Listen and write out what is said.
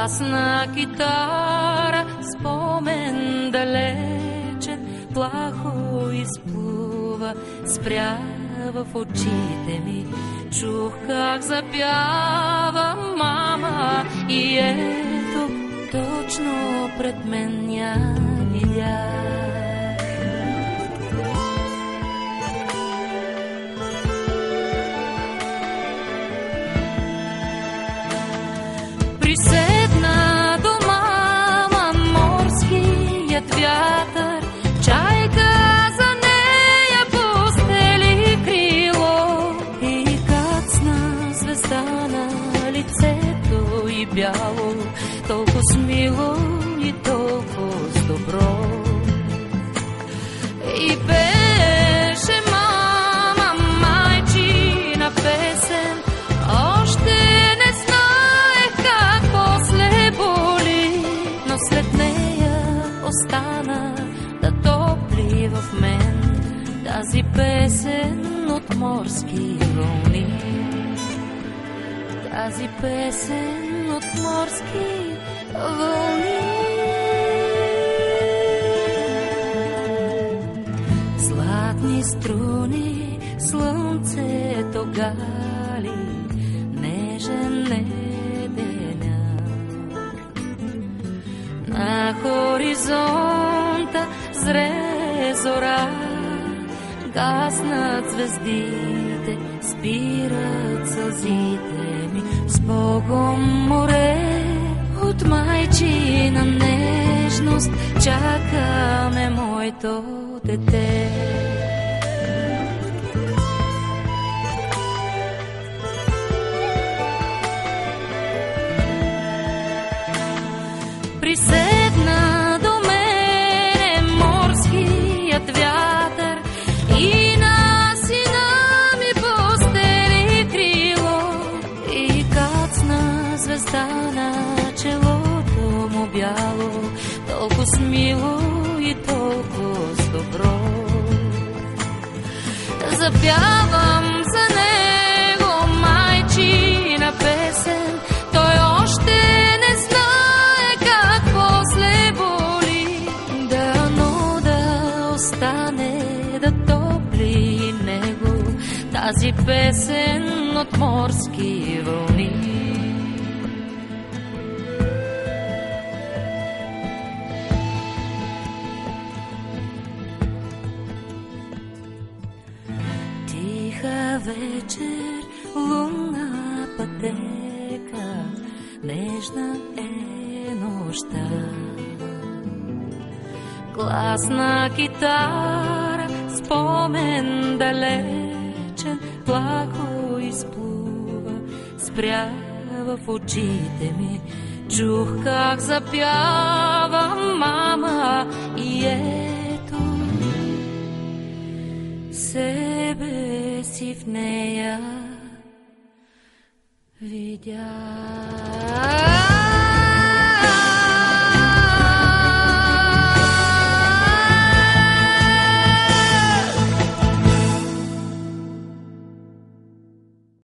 Класна китара, спомен далечен, плахо изплува, спря в очите ми. Чух как запява мама и ето точно пред мен я видях. Приседна до мама морският вятър, чайка за нея постели крило и кацна звезда на лицето и бяло, толкова смило и толкова с добро. И беше мама майчина песен, още не знаех как после боли, но след нея остана да топли в мен тази песен от морски вълни. Тази песен от морски вълни. Златни струни, слънцето гали, нежен е деня. На хоризонта зре зора, гаснат звездите, спират сълзите ми. С Богом море от майчина нежност, чакаме моето дете. Приседна до мене морският вятър и на сина ми постели крило и кацна звезда на челото му бяло, толкова смило и толкова с добро. Запявам за него майчина песен, той още не знае как после боли, дано да остане да топли него тази песен от морски вълни. Тиха вечер, лунна пътека, нежна е нощта. Класна китара, спомен далечен, плахо изплува, спря в очите ми. Чух как запява мама и ето себе си в нея видя.